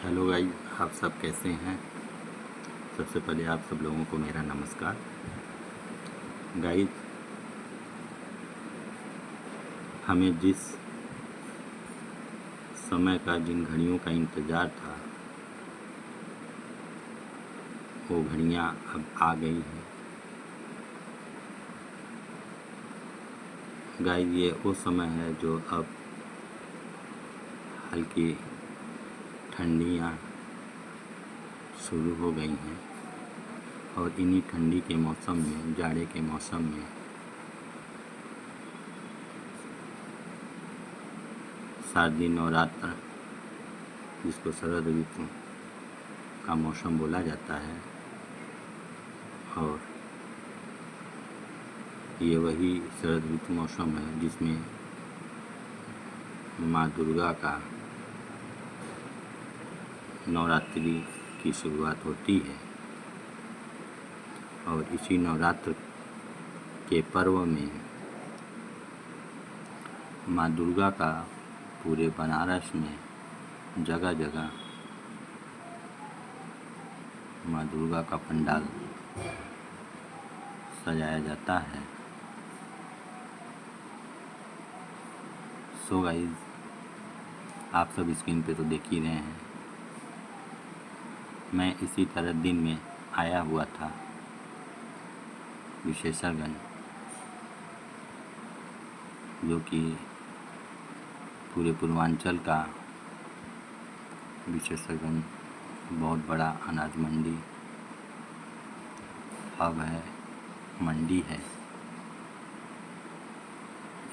Hello guys, आप सब कैसे हैं। सबसे पहले आप सब लोगों को मेरा नमस्कार। गाइस, हमें जिस समय का, जिन घड़ियों का इंतज़ार था, वो घड़ियाँ अब आ गई हैं। गाइस, ये वो समय है जो अब हल्की ठंडियाँ शुरू हो गई हैं और इन्हीं ठंडी के मौसम में, जाड़े के मौसम में शारदीय नवरात्र, जिसको शरद ऋतु का मौसम बोला जाता है, और ये वही शरद ऋतु मौसम है जिसमें माँ दुर्गा का नवरात्रि की शुरुआत होती है। और इसी नवरात्र के पर्व में माँ दुर्गा का पूरे बनारस में जगह जगह माँ दुर्गा का पंडाल सजाया जाता है। सो गाइस, आप सब स्क्रीन पे तो देख ही रहे हैं, मैं इसी तरह दिन में आया हुआ था विशेषरगंज, जो कि पूरे पूर्वांचल का विशेषरगंज बहुत बड़ा अनाज मंडी हब है, मंडी है।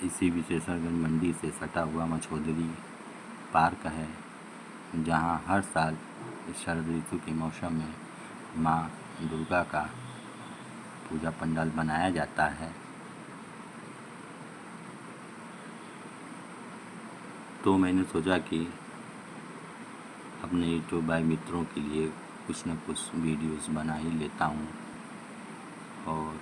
इसी विशेषरगंज मंडी से सटा हुआ मछोदरी पार्क है, जहाँ हर साल इस शरद ऋतु के मौसम में माँ दुर्गा का पूजा पंडाल बनाया जाता है। तो मैंने सोचा कि अपने यूट्यूब भाई मित्रों के लिए कुछ न कुछ वीडियोस बना ही लेता हूँ। और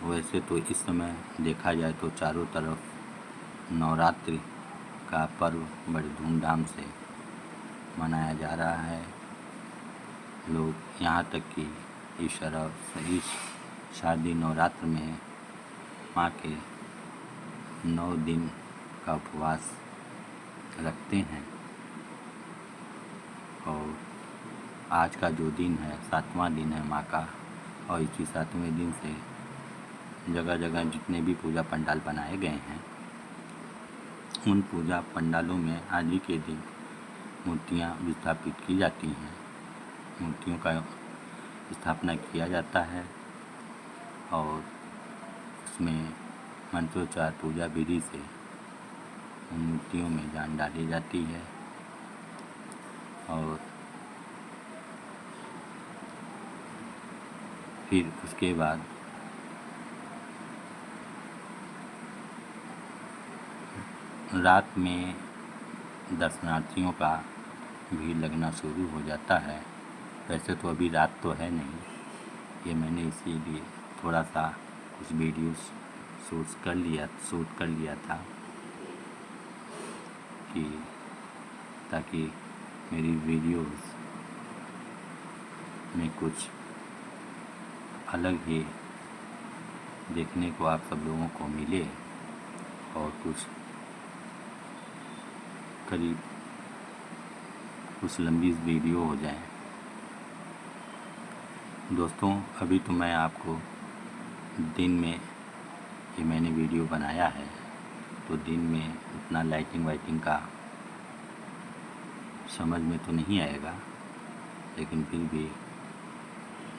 वैसे तो इस समय देखा जाए तो चारों तरफ नवरात्रि का पर्व बड़े धूमधाम से मनाया जा रहा है। लोग यहाँ तक कि इस शारदीय नवरात्र में माँ के 9 दिन का उपवास रखते हैं। और आज का जो दिन है, 7वां दिन है माँ का, और इसी 7वें दिन से जगह जगह जितने भी पूजा पंडाल बनाए गए हैं, उन पूजा पंडालों में आज ही के दिन मूर्तियाँ विस्थापित की जाती हैं। मूर्तियों का स्थापना किया जाता है और उसमें मंत्रोच्चार पूजा विधि से उन मूर्तियों में जान डाली जाती है। और फिर उसके बाद रात में दर्शनार्थियों का भीड़ लगना शुरू हो जाता है। वैसे तो अभी रात तो है नहीं, ये मैंने इसीलिए थोड़ा सा कुछ वीडियोस शूट कर लिया था कि ताकि मेरी वीडियोस में कुछ अलग ही देखने को आप सब लोगों को मिले और कुछ करीब कुछ लंबी वीडियो हो जाए। दोस्तों, अभी तो मैं आपको दिन में ये मैंने वीडियो बनाया है, तो दिन में उतना लाइटिंग वाइटिंग का समझ में तो नहीं आएगा, लेकिन फिर भी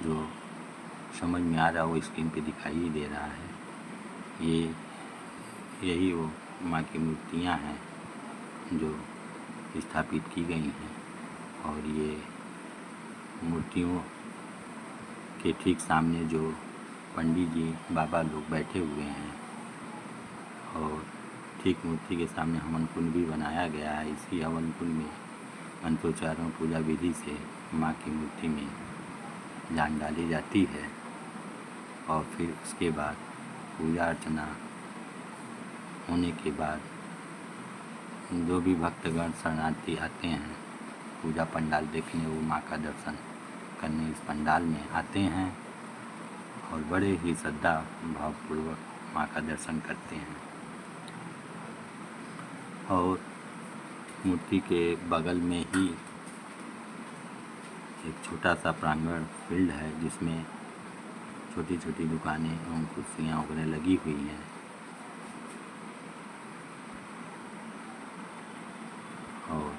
जो समझ में आ रहा है वो स्क्रीन पे दिखाई ही दे रहा है। यही वो माँ की मूर्तियाँ हैं जो स्थापित की गई हैं। और ये मूर्तियों के ठीक सामने जो पंडित जी बाबा लोग बैठे हुए हैं, और ठीक मूर्ति के सामने हवन कुंड भी बनाया गया है। इसी हवन कुंड में मंत्रोच्चारण पूजा विधि से माँ की मूर्ति में जान डाली जाती है। और फिर उसके बाद पूजा अर्चना होने के बाद जो भी भक्तगण शरणार्थी आते हैं पूजा पंडाल देखने, वो माँ का दर्शन करने इस पंडाल में आते हैं और बड़े ही श्रद्धा भावपूर्वक माँ का दर्शन करते हैं। और मूर्ति के बगल में ही एक छोटा सा प्रांगण फील्ड है जिसमें छोटी छोटी दुकानें एवं कुर्सियाँ वगैरह लगी हुई हैं। और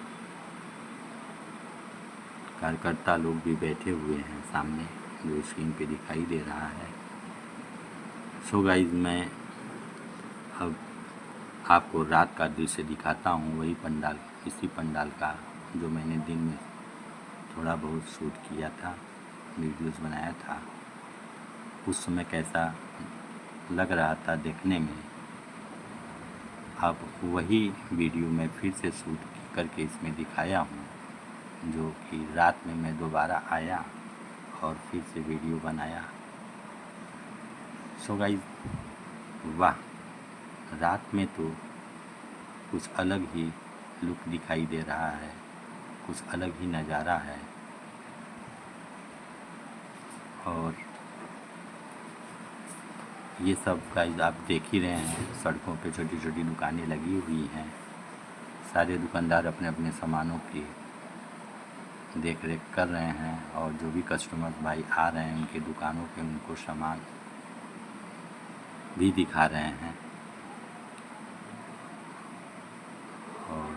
कार्यकर्ता लोग भी बैठे हुए हैं सामने, जो स्क्रीन पे दिखाई दे रहा है। सो गाइस, मैं अब आपको रात का दृश्य दिखाता हूँ, वही पंडाल, इसी पंडाल का जो मैंने दिन में थोड़ा बहुत शूट किया था, वीडियोस बनाया था। उस समय कैसा लग रहा था देखने में, अब वही वीडियो मैं फिर से शूट करके इसमें दिखाया हूँ, जो कि रात में मैं दोबारा आया और फिर से वीडियो बनाया। सो गाइस, वाह, रात में तो कुछ अलग ही लुक दिखाई दे रहा है, कुछ अलग ही नज़ारा है। और ये सब गाइस आप देख ही रहे हैं, सड़कों पे छोटी छोटी दुकानें लगी हुई हैं। सारे दुकानदार अपने अपने सामानों की देख रेख कर रहे हैं और जो भी कस्टमर भाई आ रहे हैं उनके दुकानों पे उनको सामान भी दिखा रहे हैं। और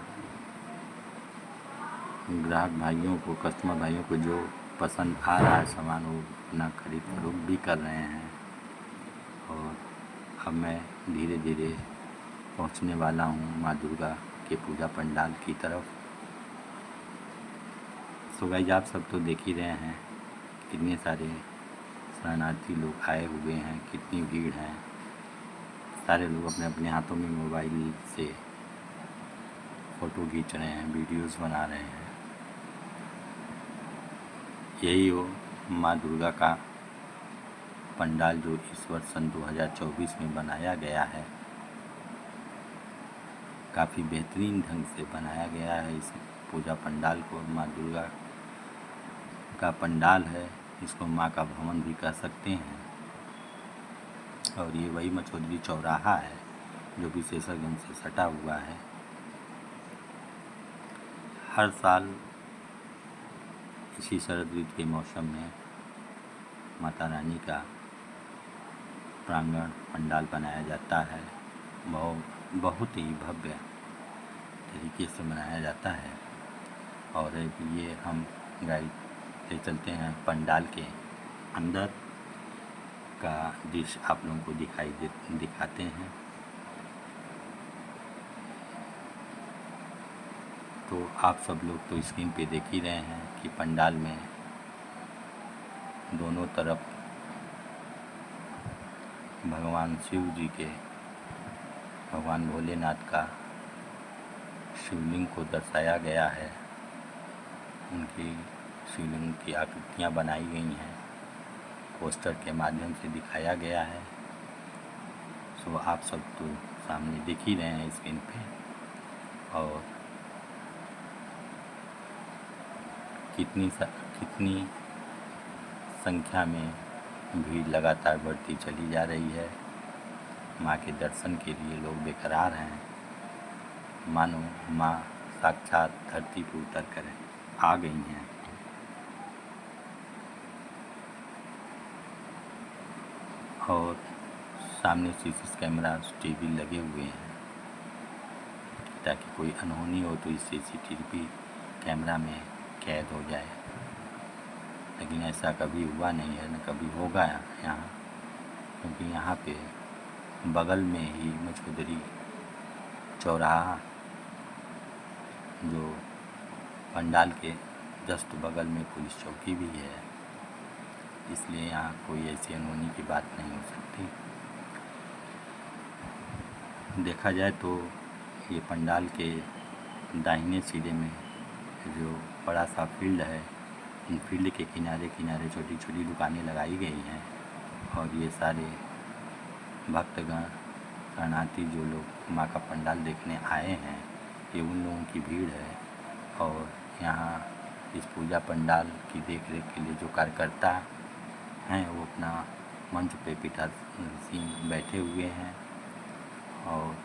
ग्राहक भाइयों को, कस्टमर भाइयों को जो पसंद आ रहा है सामान, वो अपना खरीद फरोख्त भी कर रहे हैं। और अब मैं धीरे धीरे पहुंचने वाला हूं माँ दुर्गा के पूजा पंडाल की तरफ। सो गाइस, आप सब तो देख ही रहे हैं कितने सारे शरणार्थी लोग आए हुए हैं, कितनी भीड़ है। सारे लोग अपने अपने हाथों में मोबाइल से फ़ोटो खींच रहे हैं, वीडियोस बना रहे हैं। यही हो माँ दुर्गा का पंडाल जो इस वर्ष सन 2024 में बनाया गया है। काफ़ी बेहतरीन ढंग से बनाया गया है इस पूजा पंडाल को। माँ दुर्गा का पंडाल है, इसको माँ का भवन भी कह सकते हैं। और ये वही मछोदरी चौराहा है जो कि शेषरगंज से सटा हुआ है। हर साल इसी शरद ऋतु के मौसम में माता रानी का प्रांगण पंडाल बनाया जाता है। बहुत ही भव्य तरीके से मनाया जाता है। और ये हम गाइड ले चलते हैं पंडाल के अंदर का दृश्य आप लोगों को दिखाते हैं। तो आप सब लोग तो स्क्रीन पे देख ही रहे हैं कि पंडाल में दोनों तरफ भगवान शिव जी के, भगवान भोलेनाथ का शिवलिंग को दर्शाया गया है। उनकी शिवलिंग की आकृतियाँ बनाई गई हैं, पोस्टर के माध्यम से दिखाया गया है। सो आप सब तो सामने देख ही रहे हैं स्क्रीन पे। और कितनी संख्या में भीड़ लगातार बढ़ती चली जा रही है। माँ के दर्शन के लिए लोग बेकरार हैं, मानो माँ साक्षात धरती पर उतर कर आ गई हैं। और सामने सीसीटीवी कैमरा, टीवी लगे हुए हैं ताकि कोई अनहोनी हो तो इस सीसीटीवी कैमरा में कैद हो जाए। लेकिन ऐसा कभी हुआ नहीं है, न कभी होगा यहाँ, क्योंकि यहाँ पे बगल में ही मछोदरी चौराहा, जो पंडाल के जस्ट बगल में पुलिस चौकी भी है, इसलिए यहाँ कोई ऐसी अनहोनी की बात नहीं हो सकती। देखा जाए तो ये पंडाल के दाहिने सिरे में जो बड़ा सा फील्ड है, इन फील्ड के किनारे किनारे छोटी छोटी दुकानें लगाई गई हैं। और ये सारे भक्तगण, शरणार्थी जो लोग माँ का पंडाल देखने आए हैं, ये उन लोगों की भीड़ है। और यहाँ इस पूजा पंडाल की देख रेख के लिए जो कार्यकर्ता हैं वो अपना मंच पे पीठासीन बैठे हुए हैं और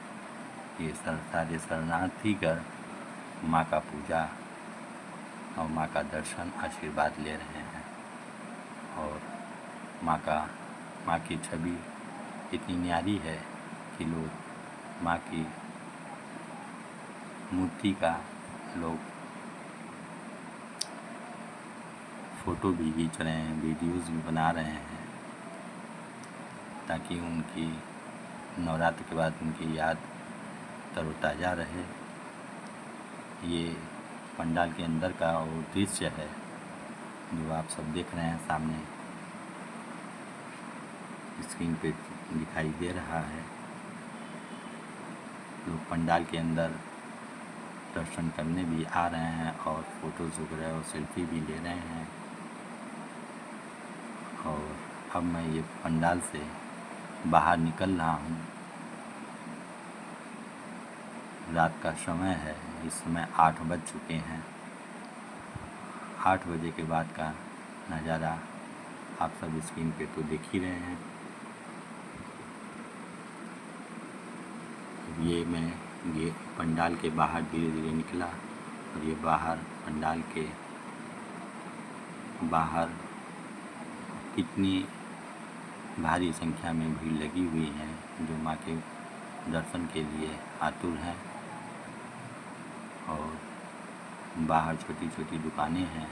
ये सारे शरणार्थीगण माँ का पूजा और माँ का दर्शन आशीर्वाद ले रहे हैं। और माँ की छवि इतनी न्यारी है कि लोग माँ की मूर्ति का लोग फ़ोटो भी खींच रहे हैं, वीडियोज़ भी बना रहे हैं, ताकि उनकी नवरात्र के बाद उनकी याद तरोताज़ा रहे। ये पंडाल के अंदर का वो दृश्य है जो आप सब देख रहे हैं, सामने स्क्रीन पे दिखाई दे रहा है। लोग पंडाल के अंदर दर्शन करने भी आ रहे हैं और फ़ोटोज़ वगैरह और सेल्फी भी ले रहे हैं। और अब मैं ये पंडाल से बाहर निकल रहा हूँ। रात का समय है, इस समय 8 बज चुके हैं। 8 बजे के बाद का नज़ारा आप सब स्क्रीन पे तो देख ही रहे हैं। ये पंडाल के बाहर धीरे धीरे निकला और ये बाहर पंडाल के बाहर कितनी भारी संख्या में भीड़ लगी हुई है जो माँ के दर्शन के लिए आतुर हैं। और बाहर छोटी छोटी दुकानें हैं।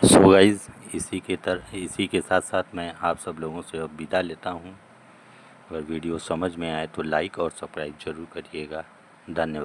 सो गाइस, इसी के साथ साथ मैं आप सब लोगों से अब विदा लेता हूँ। अगर वीडियो समझ में आए तो लाइक और सब्सक्राइब ज़रूर करिएगा। धन्यवाद।